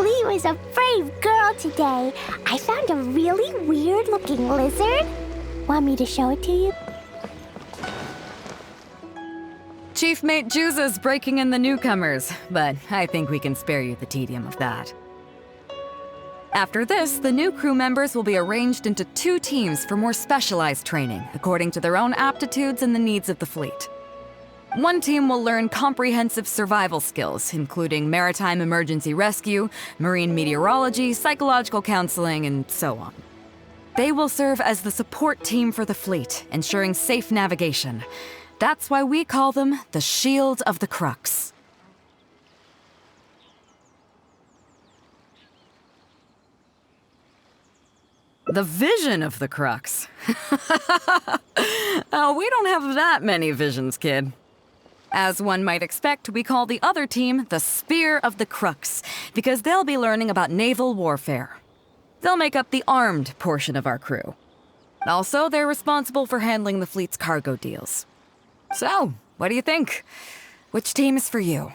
Cleo is a brave girl today. I found a really weird-looking lizard. Want me to show it to you? Chief Mate Juza's breaking in the newcomers, but I think we can spare you the tedium of that. After this, the new crew members will be arranged into 2 teams for more specialized training, according to their own aptitudes and the needs of the fleet. One team will learn comprehensive survival skills, including maritime emergency rescue, marine meteorology, psychological counseling, and so on. They will serve as the support team for the fleet, ensuring safe navigation. That's why we call them the Shield of the Crux. The vision of the Crux. Oh, we don't have that many visions, kid. As one might expect, we call the other team the Spear of the Crux, because they'll be learning about naval warfare. They'll make up the armed portion of our crew. Also, they're responsible for handling the fleet's cargo deals. So, what do you think? Which team is for you?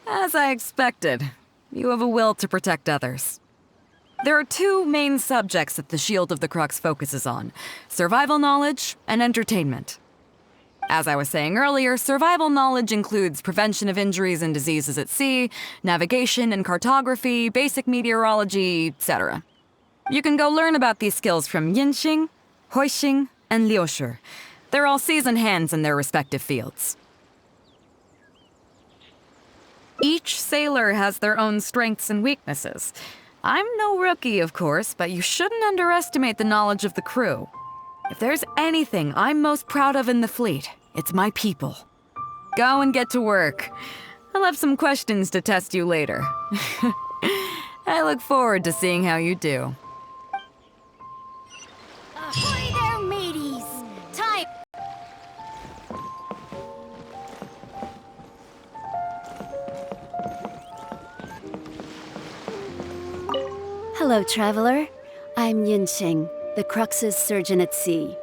As I expected, you have a will to protect others. There are 2 main subjects that the Shield of the Crux focuses on: survival knowledge and entertainment. As I was saying earlier, survival knowledge includes prevention of injuries and diseases at sea, navigation and cartography, basic meteorology, etc. You can go learn about these skills from Genshin, Huixing, and Liushi. They're all seasoned hands in their respective fields. Each sailor has their own strengths and weaknesses. I'm no rookie, of course, but you shouldn't underestimate the knowledge of the crew. If there's anything I'm most proud of in the fleet, it's my people. Go and get to work. I'll have some questions to test you later. I look forward to seeing how you do. Ahoy there, mateys! Time! Hello, traveler. I'm Huixing, the Crux's surgeon at sea.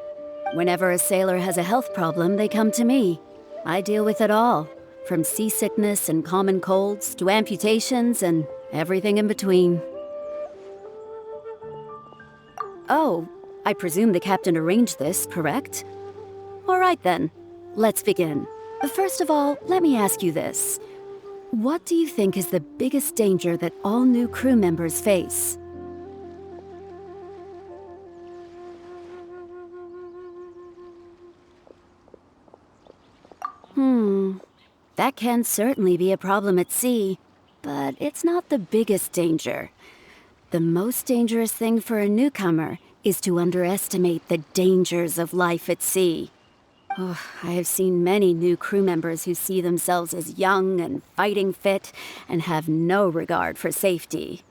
Whenever a sailor has a health problem, they come to me. I deal with it all, from seasickness and common colds to amputations and everything in between. Oh, I presume the captain arranged this, correct? All right then, let's begin. First of all, let me ask you this. What do you think is the biggest danger that all new crew members face? That can certainly be a problem at sea, but it's not the biggest danger. The most dangerous thing for a newcomer is to underestimate the dangers of life at sea. Oh, I have seen many new crew members who see themselves as young and fighting fit and have no regard for safety.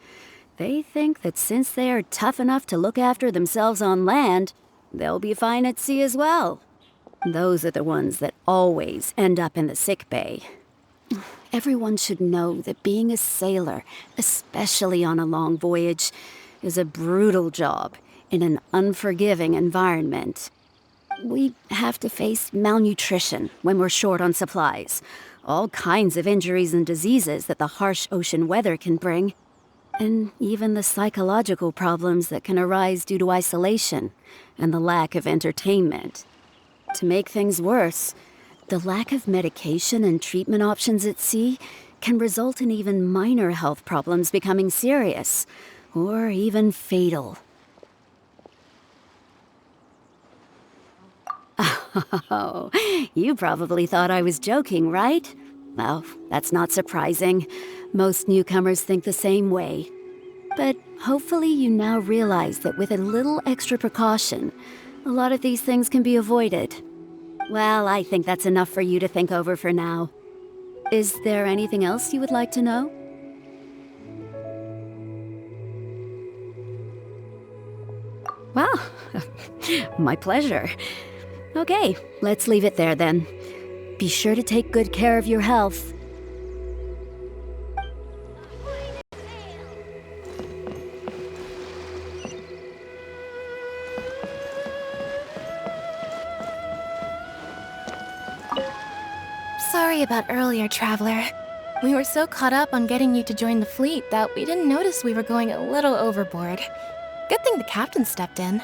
They think that since they are tough enough to look after themselves on land, they'll be fine at sea as well. Those are the ones that always end up in the sick bay. Everyone should know that being a sailor, especially on a long voyage, is a brutal job in an unforgiving environment. We have to face malnutrition when we're short on supplies, all kinds of injuries and diseases that the harsh ocean weather can bring, and even the psychological problems that can arise due to isolation and the lack of entertainment. To make things worse, the lack of medication and treatment options at sea can result in even minor health problems becoming serious, or even fatal. Oh, you probably thought I was joking, right? Well, that's not surprising. Most newcomers think the same way. But hopefully you now realize that with a little extra precaution, a lot of these things can be avoided. Well, I think that's enough for you to think over for now. Is there anything else you would like to know? Well, my pleasure. Okay, let's leave it there then. Be sure to take good care of your health. sorry about earlier, Traveler. We were so caught up on getting you to join the fleet that we didn't notice we were going a little overboard. Good thing the captain stepped in.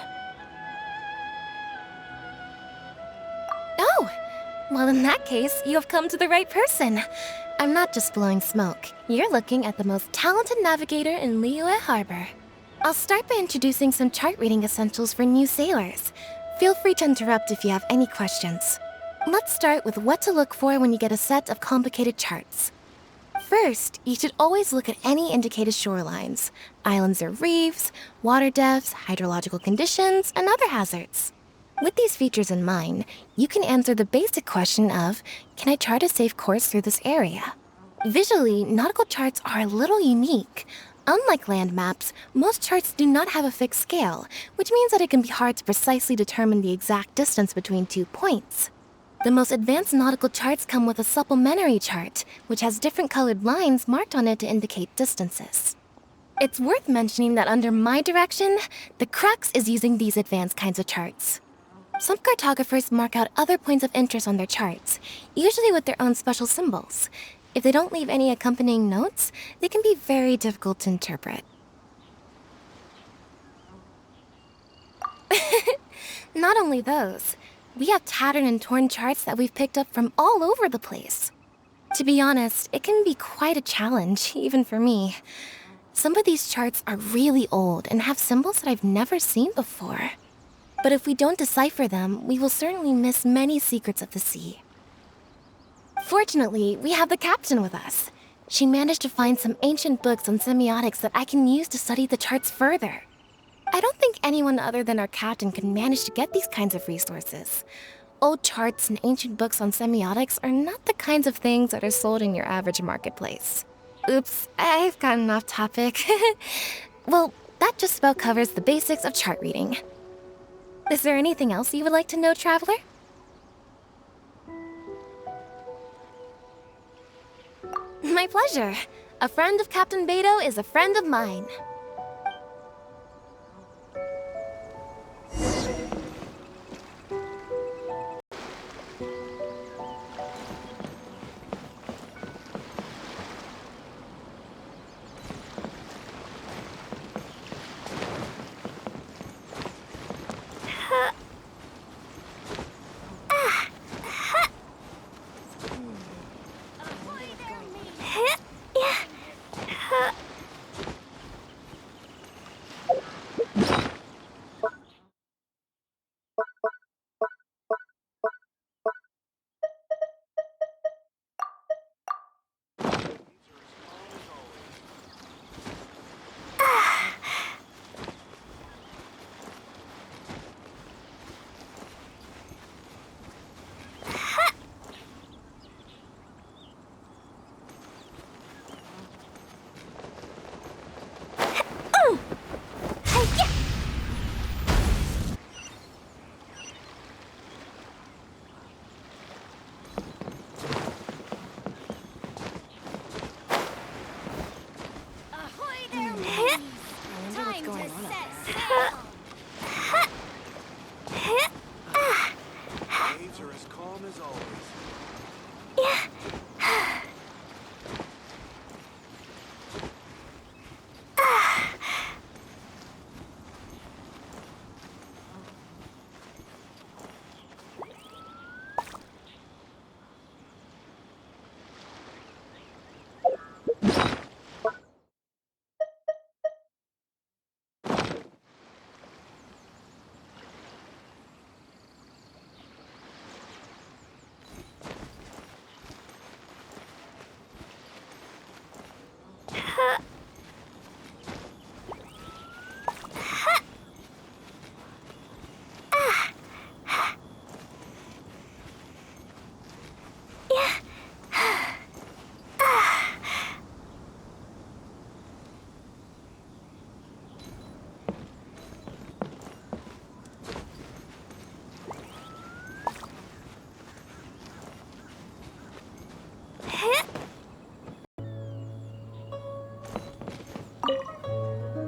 Oh! Well, in that case, you have come to the right person. I'm not just blowing smoke. You're looking at the most talented navigator in Liyue Harbor. I'll start by introducing some chart reading essentials for new sailors. Feel free to interrupt if you have any questions. Let's start with what to look for when you get a set of complicated charts. First, you should always look at any indicated shorelines, islands or reefs, water depths, hydrological conditions, and other hazards. With these features in mind, you can answer the basic question of, can I chart a safe course through this area? Visually, nautical charts are a little unique. Unlike land maps, most charts do not have a fixed scale, which means that it can be hard to precisely determine the exact distance between 2 points. The most advanced nautical charts come with a supplementary chart, which has different colored lines marked on it to indicate distances. It's worth mentioning that under my direction, the Crux is using these advanced kinds of charts. Some cartographers mark out other points of interest on their charts, usually with their own special symbols. If they don't leave any accompanying notes, they can be very difficult to interpret. Not only those, we have tattered and torn charts that we've picked up from all over the place. To be honest, it can be quite a challenge, even for me. Some of these charts are really old and have symbols that I've never seen before. But if we don't decipher them, we will certainly miss many secrets of the sea. Fortunately, we have the captain with us. She managed to find some ancient books on semiotics that I can use to study the charts further. I don't think anyone other than our captain could manage to get these kinds of resources. Old charts and ancient books on semiotics are not the kinds of things that are sold in your average marketplace. Oops, I've gotten off topic. Well, that just about covers the basics of chart reading. Is there anything else you would like to know, Traveler? My pleasure. A friend of Captain Beidou is a friend of mine.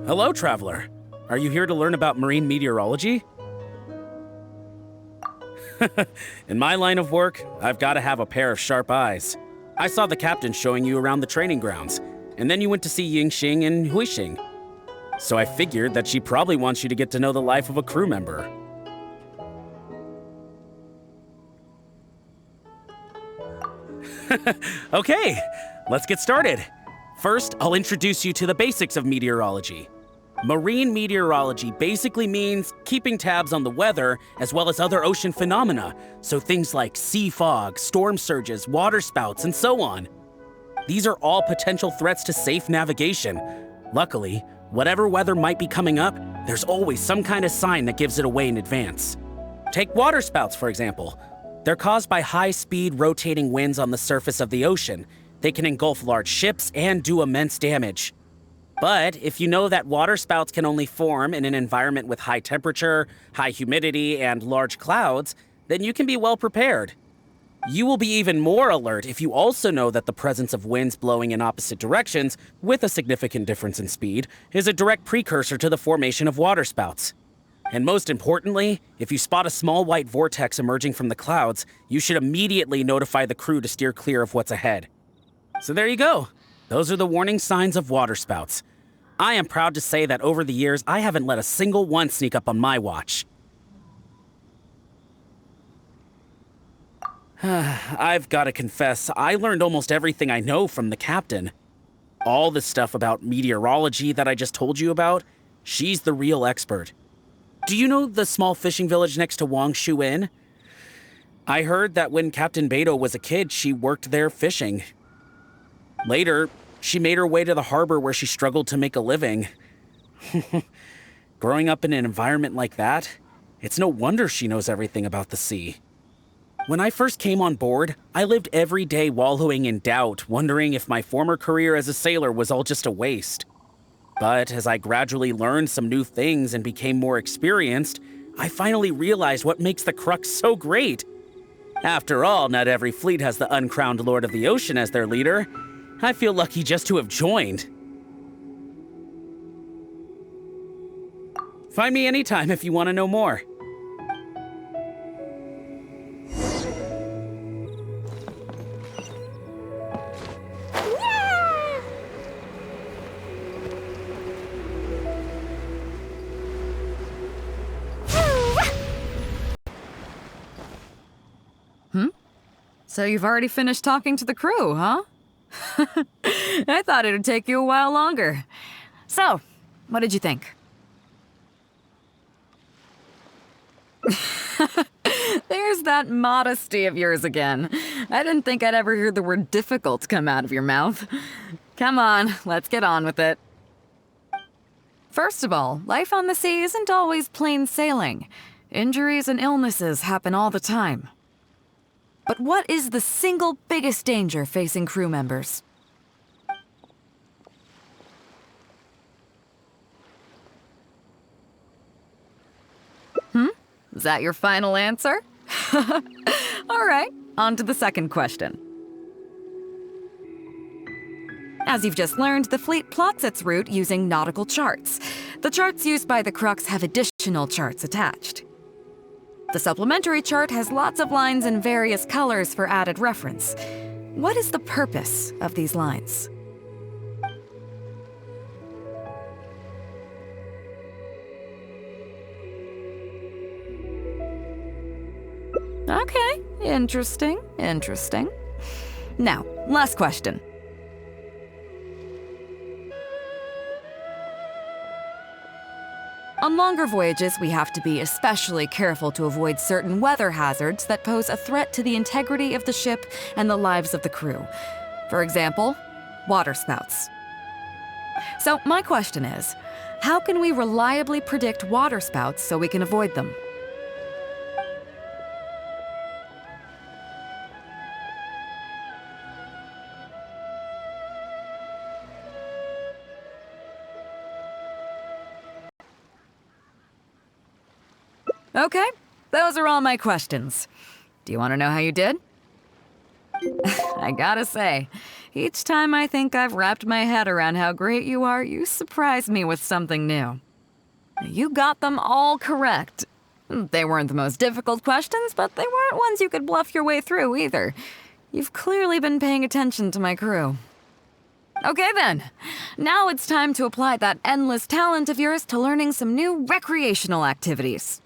Hello, Traveler. Are you here to learn about marine meteorology? In my line of work, I've got to have a pair of sharp eyes. I saw the captain showing you around the training grounds, and then you went to see Yingxing and Huixing. So I figured that she probably wants you to get to know the life of a crew member. Okay, let's get started. First, I'll introduce you to the basics of meteorology. Marine meteorology basically means keeping tabs on the weather as well as other ocean phenomena, so things like sea fog, storm surges, water spouts, and so on. These are all potential threats to safe navigation. Luckily, whatever weather might be coming up, there's always some kind of sign that gives it away in advance. Take water spouts, for example. They're caused by high-speed rotating winds on the surface of the ocean. They can engulf large ships and do immense damage. But if you know that water spouts can only form in an environment with high temperature, high humidity, and large clouds, then you can be well prepared. You will be even more alert if you also know that the presence of winds blowing in opposite directions, with a significant difference in speed, is a direct precursor to the formation of water spouts. And most importantly, if you spot a small white vortex emerging from the clouds, you should immediately notify the crew to steer clear of what's ahead. So there you go. Those are the warning signs of water spouts. I am proud to say that over the years, I haven't let a single one sneak up on my watch. I've got to confess, I learned almost everything I know from the captain. All the stuff about meteorology that I just told you about, she's the real expert. Do you know the small fishing village next to Wangshu Inn? I heard that when Captain Beidou was a kid, she worked there fishing. Later, she made her way to the harbor where she struggled to make a living. Growing up in an environment like that, it's no wonder she knows everything about the sea. When I first came on board, I lived every day wallowing in doubt, wondering if my former career as a sailor was all just a waste. But as I gradually learned some new things and became more experienced, I finally realized what makes the Crux so great. After all, not every fleet has the uncrowned Lord of the Ocean as their leader. I feel lucky just to have joined. Find me anytime if you want to know more. So you've already finished talking to the crew, huh? I thought it'd take you a while longer. So, what did you think? There's that modesty of yours again. I didn't think I'd ever hear the word difficult come out of your mouth. Come on, let's get on with it. First of all, life on the sea isn't always plain sailing. Injuries and illnesses happen all the time. But what is the single biggest danger facing crew members? Is that your final answer? All right, on to the second question. As you've just learned, the fleet plots its route using nautical charts. The charts used by the Crux have additional charts attached. The supplementary chart has lots of lines in various colors for added reference. What is the purpose of these lines? Okay, interesting. Now, last question. On longer voyages, we have to be especially careful to avoid certain weather hazards that pose a threat to the integrity of the ship and the lives of the crew. For example, water spouts. So my question is, how can we reliably predict water spouts so we can avoid them? Okay, those are all my questions. Do you want to know how you did? I gotta say, each time I think I've wrapped my head around how great you are, you surprise me with something new. You got them all correct. They weren't the most difficult questions, but they weren't ones you could bluff your way through either. You've clearly been paying attention to my crew. Okay then, now it's time to apply that endless talent of yours to learning some new recreational activities.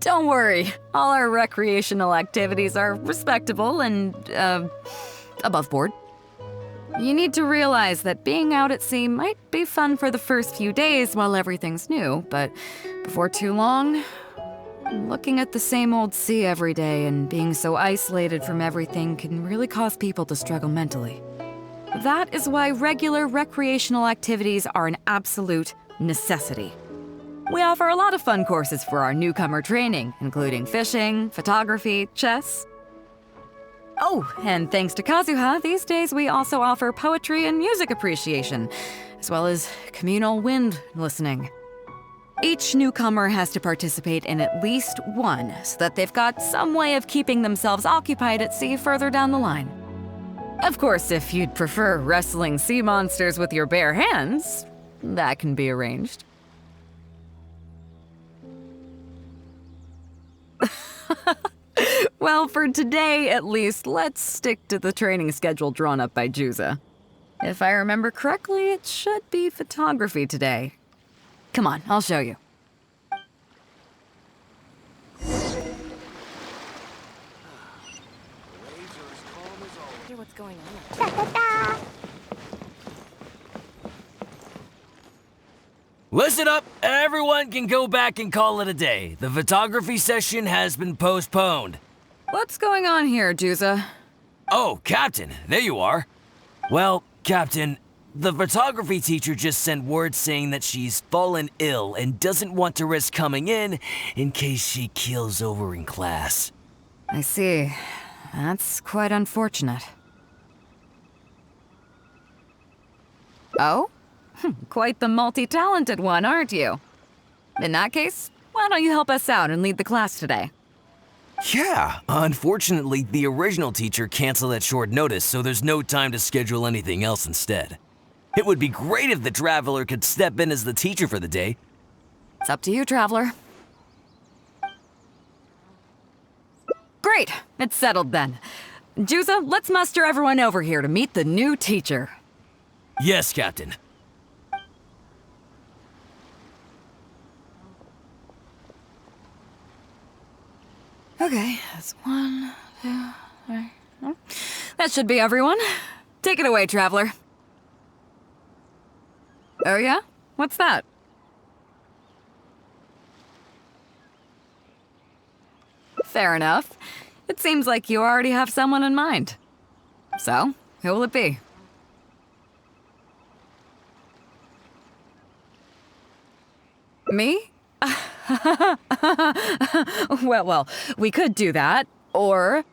Don't worry, all our recreational activities are respectable and, above board. You need to realize that being out at sea might be fun for the first few days while everything's new, but before too long, looking at the same old sea every day and being so isolated from everything can really cause people to struggle mentally. That is why regular recreational activities are an absolute necessity. We offer a lot of fun courses for our newcomer training, including fishing, photography, chess. Oh, and thanks to Kazuha, these days we also offer poetry and music appreciation, as well as communal wind listening. Each newcomer has to participate in at least one, so that they've got some way of keeping themselves occupied at sea further down the line. Of course, if you'd prefer wrestling sea monsters with your bare hands, that can be arranged. Well, for today at least, let's stick to the training schedule drawn up by Juza. If I remember correctly, it should be photography today. Come on, I'll show you. What's going on? Da, da, da. Listen up! Everyone can go back and call it a day. The photography session has been postponed. What's going on here, Juza? Oh, Captain, there you are. Well, Captain, the photography teacher just sent word saying that she's fallen ill and doesn't want to risk coming in case she keels over in class. I see. That's quite unfortunate. Oh? Quite the multi-talented one, aren't you? In that case, why don't you help us out and lead the class today? Yeah, unfortunately, the original teacher canceled at short notice, so there's no time to schedule anything else instead. It would be great if the Traveler could step in as the teacher for the day. It's up to you, Traveler. Great! It's settled then. Juza, let's muster everyone over here to meet the new teacher. Yes, Captain. Okay, that's 1, 2, 3. That should be everyone. Take it away, Traveler. Oh yeah? What's that? Fair enough. It seems like you already have someone in mind. So, who will it be? Me? Well, we could do that, or...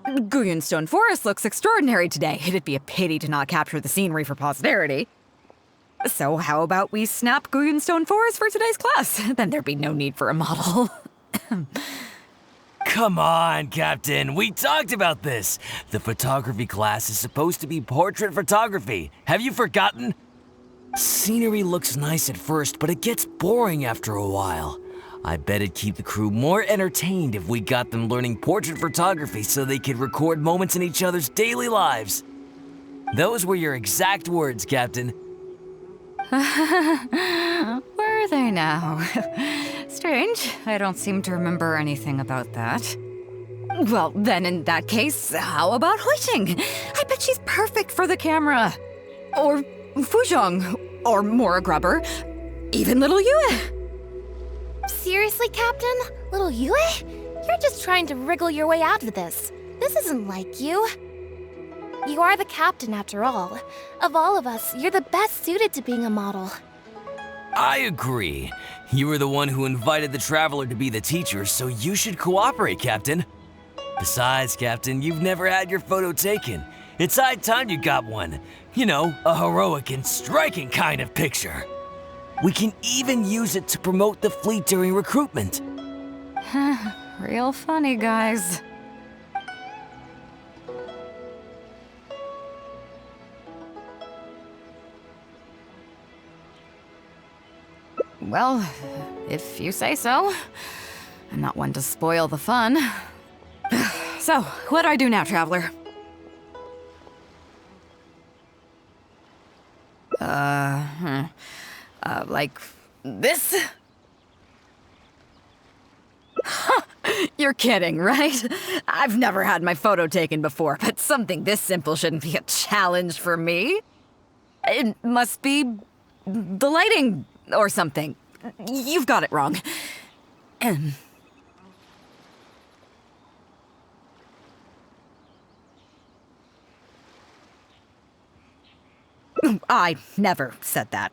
Guyunstone Forest looks extraordinary today. It'd be a pity to not capture the scenery for posterity. So how about we snap Guyunstone Forest for today's class? Then there'd be no need for a model. Come on, Captain. We talked about this. The photography class is supposed to be portrait photography. Have you forgotten? Scenery looks nice at first, but it gets boring after a while. I bet it'd keep the crew more entertained if we got them learning portrait photography so they could record moments in each other's daily lives. Those were your exact words, Captain. Were they now? Strange. I don't seem to remember anything about that. Well, then in that case, how about Huixing? I bet she's perfect for the camera. Or Fuzhong. Or Mora Grubber. Even little Yue. Seriously, Captain? Little Yue? You're just trying to wriggle your way out of this. This isn't like you. You are the captain, after all. Of all of us, you're the best suited to being a model. I agree. You were the one who invited the Traveler to be the teacher, so you should cooperate, Captain. Besides, Captain, you've never had your photo taken. It's high time you got one. You know, a heroic and striking kind of picture. We can even use it to promote the fleet during recruitment. Real funny, guys. Well, if you say so. I'm not one to spoil the fun. So, what do I do now, traveler? Like this? You're kidding, right? I've never had my photo taken before, but something this simple shouldn't be a challenge for me. It must be the lighting or something. You've got it wrong. I never said that.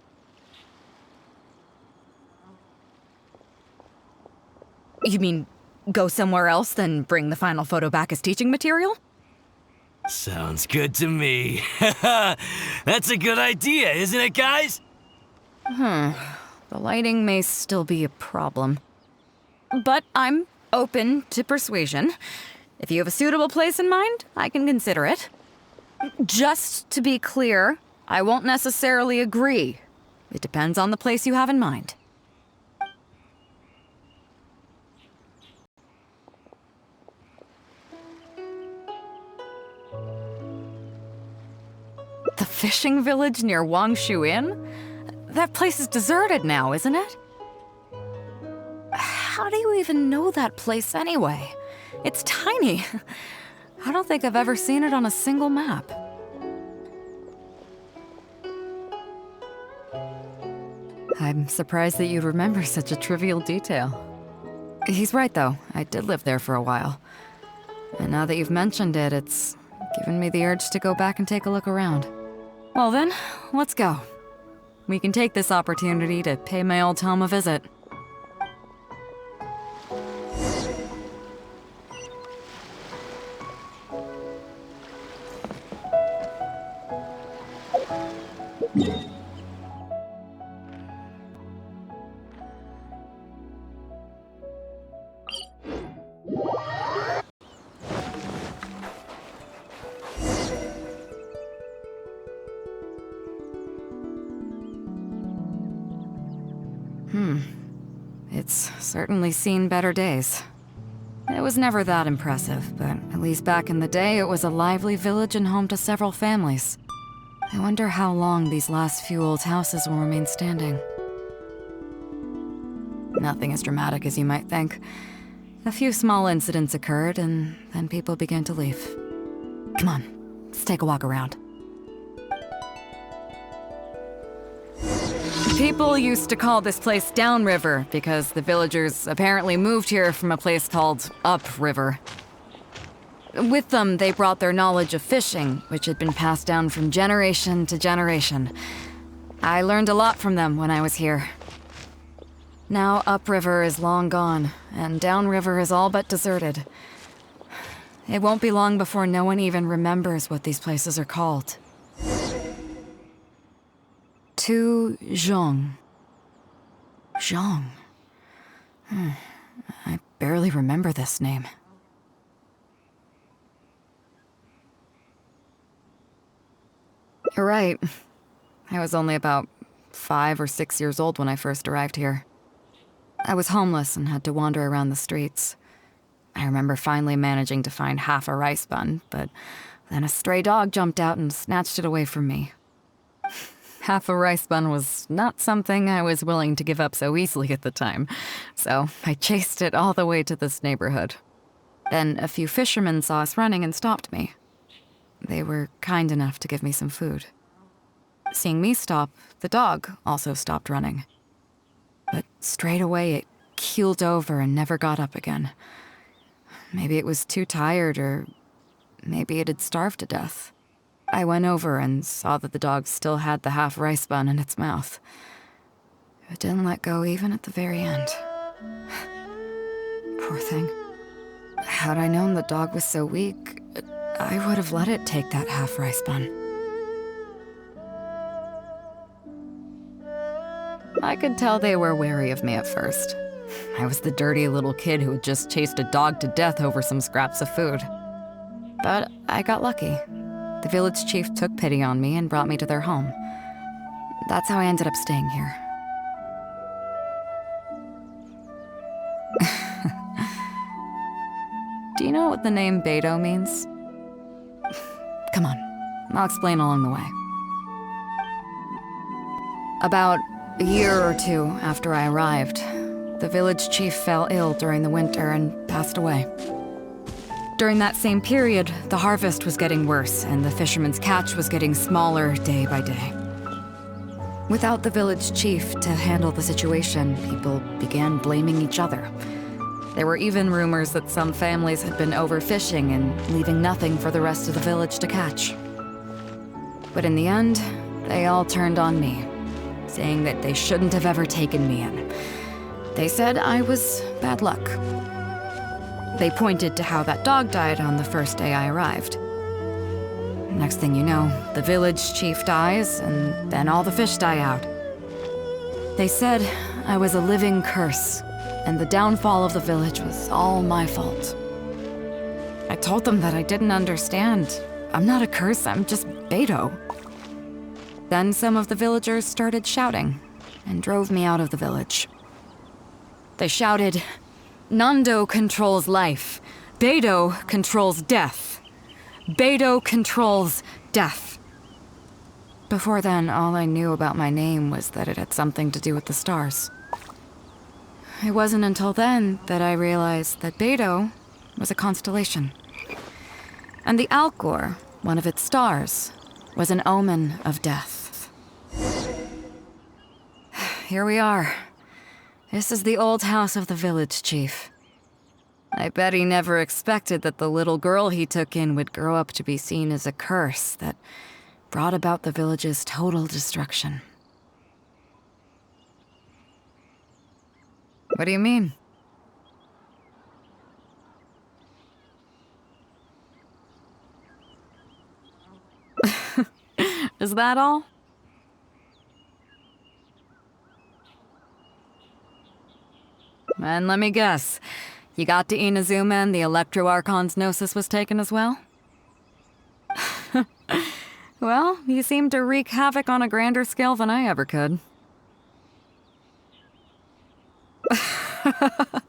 You mean go somewhere else, then bring the final photo back as teaching material? Sounds good to me. That's a good idea, isn't it, guys? The lighting may still be a problem. But I'm open to persuasion. If you have a suitable place in mind, I can consider it. Just to be clear, I won't necessarily agree. It depends on the place you have in mind. The fishing village near Wangshu Inn? That place is deserted now, isn't it? How do you even know that place anyway? It's tiny. I don't think I've ever seen it on a single map. I'm surprised that you'd remember such a trivial detail. He's right, though. I did live there for a while. And now that you've mentioned it, it's given me the urge to go back and take a look around. Well then, let's go. We can take this opportunity to pay my old home a visit. It's certainly seen better days. It was never that impressive, but at least back in the day, it was a lively village and home to several families. I wonder how long these last few old houses will remain standing. Nothing as dramatic as you might think. A few small incidents occurred, and then people began to leave. Come on, let's take a walk around. People used to call this place Downriver because the villagers apparently moved here from a place called Upriver. With them, they brought their knowledge of fishing, which had been passed down from generation to generation. I learned a lot from them when I was here. Now Upriver is long gone, and Downriver is all but deserted. It won't be long before no one even remembers what these places are called. To Zhong. Zhong. I barely remember this name. You're right. I was only about 5 or 6 years old when I first arrived here. I was homeless and had to wander around the streets. I remember finally managing to find half a rice bun, but then a stray dog jumped out and snatched it away from me. Half a rice bun was not something I was willing to give up so easily at the time, so I chased it all the way to this neighborhood. Then a few fishermen saw us running and stopped me. They were kind enough to give me some food. Seeing me stop, the dog also stopped running. But straight away it keeled over and never got up again. Maybe it was too tired, or maybe it had starved to death. I went over and saw that the dog still had the half rice bun in its mouth. It didn't let go even at the very end. Poor thing. Had I known the dog was so weak, I would have let it take that half rice bun. I could tell they were wary of me at first. I was the dirty little kid who had just chased a dog to death over some scraps of food. But I got lucky. The village chief took pity on me and brought me to their home. That's how I ended up staying here. do you know what the name Beidou means? Come on, I'll explain along the way. About a year or two after I arrived, the village chief fell ill during the winter and passed away. During that same period, the harvest was getting worse and the fishermen's catch was getting smaller day by day. Without the village chief to handle the situation, people began blaming each other. There were even rumors that some families had been overfishing and leaving nothing for the rest of the village to catch. But in the end, they all turned on me, saying that they shouldn't have ever taken me in. They said I was bad luck. They pointed to how that dog died on the first day I arrived. Next thing you know, the village chief dies, and then all the fish die out. They said I was a living curse, and the downfall of the village was all my fault. I told them that I didn't understand. I'm not a curse, I'm just Beidou. Then some of the villagers started shouting, and drove me out of the village. They shouted, "Nando controls life. Beidou controls death. Beidou controls death." Before then, all I knew about my name was that it had something to do with the stars. It wasn't until then that I realized that Beidou was a constellation. And the Alcor, one of its stars, was an omen of death. Here we are. This is the old house of the village chief. I bet he never expected that the little girl he took in would grow up to be seen as a curse that brought about the village's total destruction. What do you mean? Is that all? And let me guess, you got to Inazuma and the Electro Archon's Gnosis was taken as well? Well, you seem to wreak havoc on a grander scale than I ever could. Oh,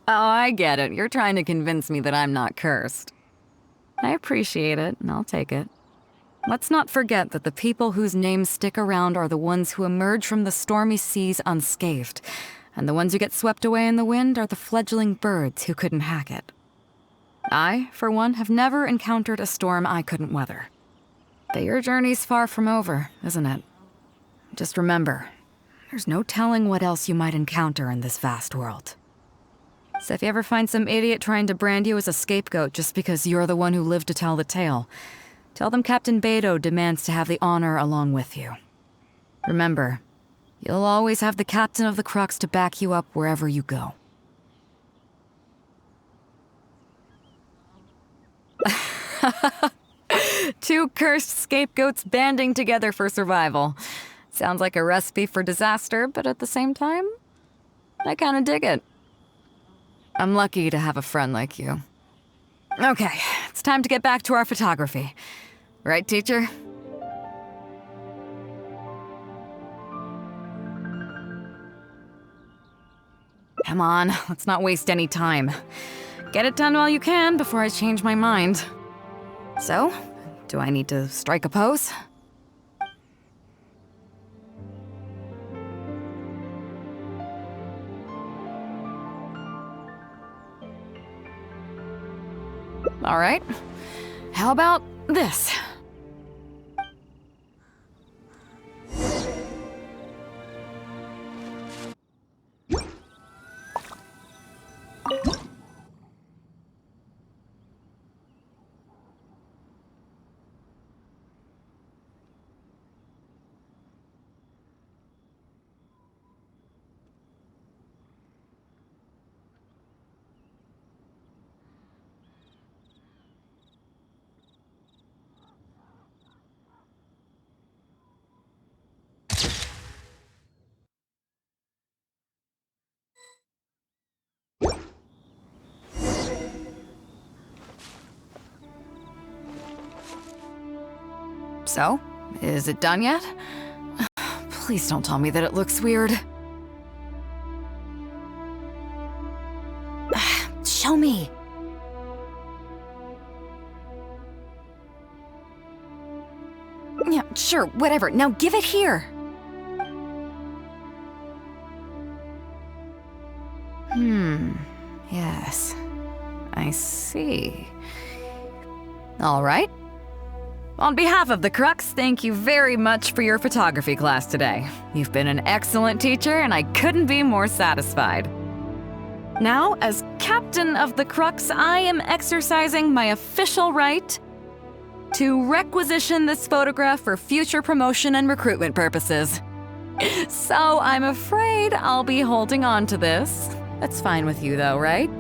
I get it. You're trying to convince me that I'm not cursed. I appreciate it, and I'll take it. Let's not forget that the people whose names stick around are the ones who emerge from the stormy seas unscathed, and the ones who get swept away in the wind are the fledgling birds who couldn't hack it. I, for one, have never encountered a storm I couldn't weather. But your journey's far from over, isn't it? Just remember, there's no telling what else you might encounter in this vast world. So if you ever find some idiot trying to brand you as a scapegoat just because you're the one who lived to tell the tale, tell them Captain Beidou demands to have the honor along with you. Remember, you'll always have the captain of the Crux to back you up wherever you go. Two cursed scapegoats banding together for survival. Sounds like a recipe for disaster, but at the same time, I kinda dig it. I'm lucky to have a friend like you. Okay, it's time to get back to our photography. Right, teacher? Come on, let's not waste any time. Get it done while you can before I change my mind. So, do I need to strike a pose? All right. How about this? So, is it done yet? Please don't tell me that it looks weird. Show me. Sure, whatever. Now give it here. Yes. I see. All right. On behalf of the Crux, thank you very much for your photography class today. You've been an excellent teacher, and I couldn't be more satisfied. Now, as captain of the Crux, I am exercising my official right to requisition this photograph for future promotion and recruitment purposes. So I'm afraid I'll be holding on to this. That's fine with you though, right?